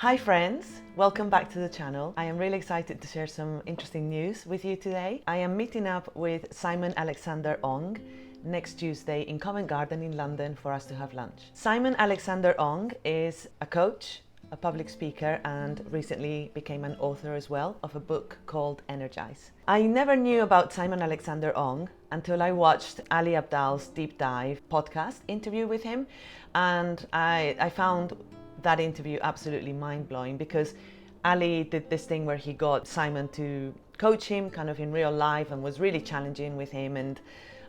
Hi friends, welcome back to the channel. I am really excited to share some interesting news with you today. I am meeting up with Simon Alexander Ong next Tuesday in Covent Garden in London for us to have lunch. Simon Alexander Ong is a coach, a public speaker, and recently became an author as well of a book called Energize. I never knew about Simon Alexander Ong until I watched Ali Abdaal's Deep Dive podcast interview with him, and I found that interview absolutely mind-blowing because Ali did this thing where he got Simon to coach him kind of in real life and was really challenging with him, and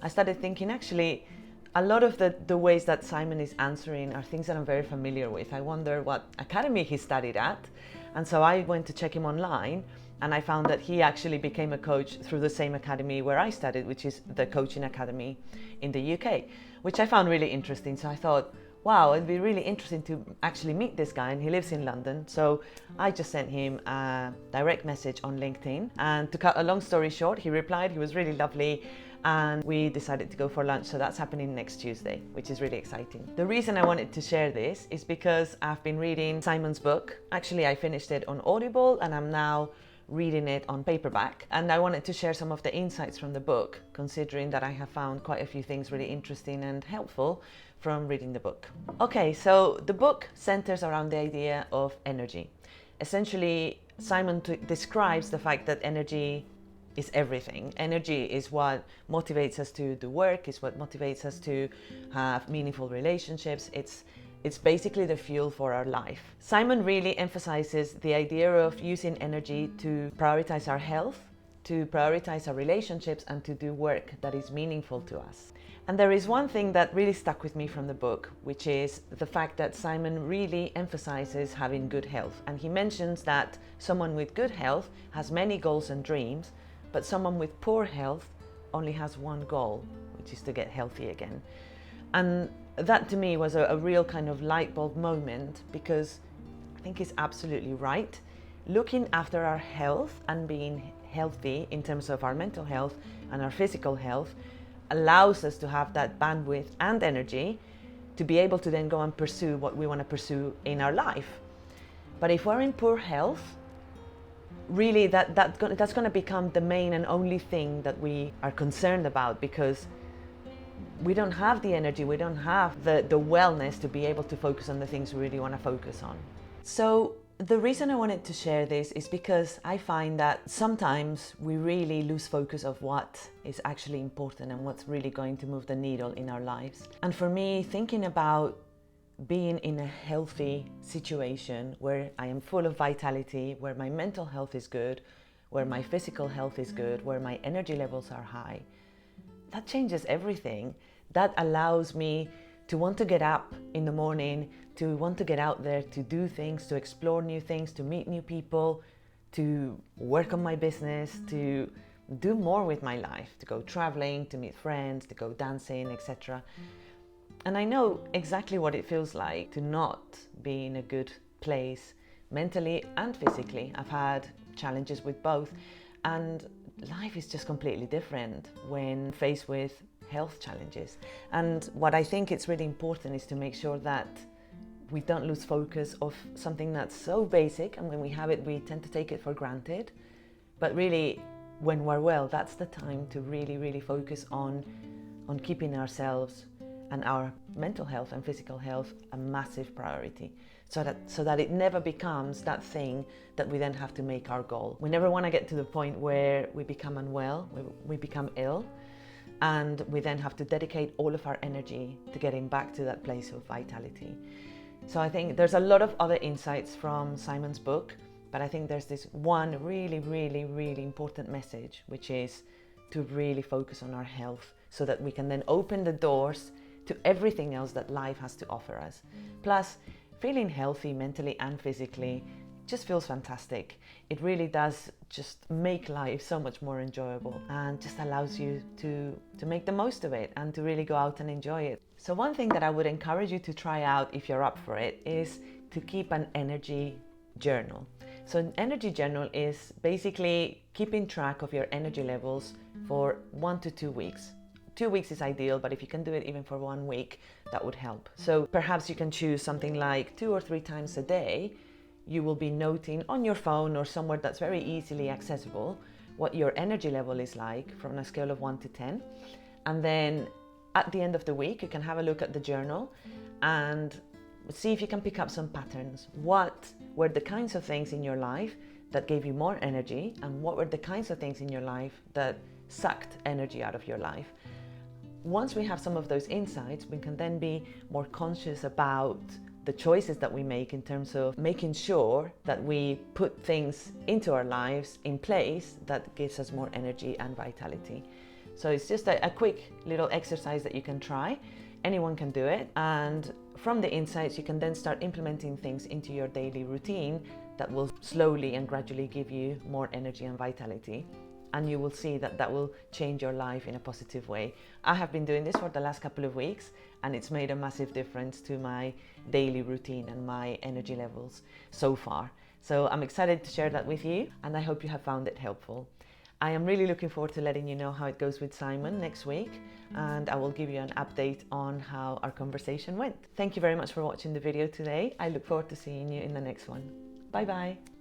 I started thinking actually a lot of the ways that Simon is answering are things that I'm very familiar with. I wonder what academy he studied at, and so I went to check him online and I found that he actually became a coach through the same academy where I studied, which is the Coaching Academy in the UK, which I found really interesting. So I thought, wow, it'd be really interesting to actually meet this guy, and he lives in London. So I just sent him a direct message on LinkedIn, and to cut a long story short, he replied. He was really lovely, and we decided to go for lunch. So that's happening next Tuesday, which is really exciting. The reason I wanted to share this is because I've been reading Simon's book. Actually, I finished it on Audible and I'm now reading it on paperback, and I wanted to share some of the insights from the book, considering that I have found quite a few things really interesting and helpful from reading the book. Okay, so the book centers around the idea of energy. Essentially, Simon describes the fact that energy is everything. Energy is what motivates us to do work, is what motivates us to have meaningful relationships. It's basically the fuel for our life. Simon really emphasizes the idea of using energy to prioritize our health, to prioritize our relationships, and to do work that is meaningful to us. And there is one thing that really stuck with me from the book, which is the fact that Simon really emphasizes having good health. And he mentions that someone with good health has many goals and dreams, but someone with poor health only has one goal, which is to get healthy again. And that to me was a real kind of light bulb moment, because I think he's absolutely right. Looking after our health and being healthy in terms of our mental health and our physical health allows us to have that bandwidth and energy to be able to then go and pursue what we want to pursue in our life. But if we're in poor health, really that's going to become the main and only thing that we are concerned about, because we don't have the energy, we don't have the wellness to be able to focus on the things we really want to focus on. So the reason I wanted to share this is because I find that sometimes we really lose focus of what is actually important and what's really going to move the needle in our lives. And for me, thinking about being in a healthy situation where I am full of vitality, where my mental health is good, where my physical health is good, where my energy levels are high, that changes everything. That allows me to want to get up in the morning, to want to get out there, to do things, to explore new things, to meet new people, to work on my business, to do more with my life, to go traveling, to meet friends, to go dancing, etc. And I know exactly what it feels like to not be in a good place mentally and physically. I've had challenges with both, and life is just completely different when faced with health challenges. And what I think it's really important is to make sure that we don't lose focus of something that's so basic, and when we have it we tend to take it for granted, but really when we're well, that's the time to really focus on keeping ourselves and our mental health and physical health a massive priority, so that it never becomes that thing that we then have to make our goal. We never want to get to the point where we become unwell, we become ill, and we then have to dedicate all of our energy to getting back to that place of vitality. So I think there's a lot of other insights from Simon's book, but I think there's this one really important message, which is to really focus on our health so that we can then open the doors to everything else that life has to offer us. Plus, feeling healthy mentally and physically just feels fantastic. It really does just make life so much more enjoyable, and just allows you to make the most of it and to really go out and enjoy it. So one thing that I would encourage you to try out if you're up for it is to keep an energy journal. So an energy journal is basically keeping track of your energy levels for 1 to 2 weeks. 2 weeks is ideal, but if you can do it even for 1 week, that would help. So perhaps you can choose something like 2 or 3 times a day you will be noting on your phone or somewhere that's very easily accessible what your energy level is like from a scale of 1 to 10. And then at the end of the week, you can have a look at the journal and see if you can pick up some patterns. What were the kinds of things in your life that gave you more energy, and what were the kinds of things in your life that sucked energy out of your life? Once we have some of those insights, we can then be more conscious about the choices that we make in terms of making sure that we put things into our lives in place that gives us more energy and vitality. So it's just a quick little exercise that you can try. Anyone can do it, and from the insights you can then start implementing things into your daily routine that will slowly and gradually give you more energy and vitality, and you will see that that will change your life in a positive way. I have been doing this for the last couple of weeks, and it's made a massive difference to my daily routine and my energy levels so far. So I'm excited to share that with you, and I hope you have found it helpful. I am really looking forward to letting you know how it goes with Simon next week, and I will give you an update on how our conversation went. Thank you very much for watching the video today. I look forward to seeing you in the next one. Bye bye.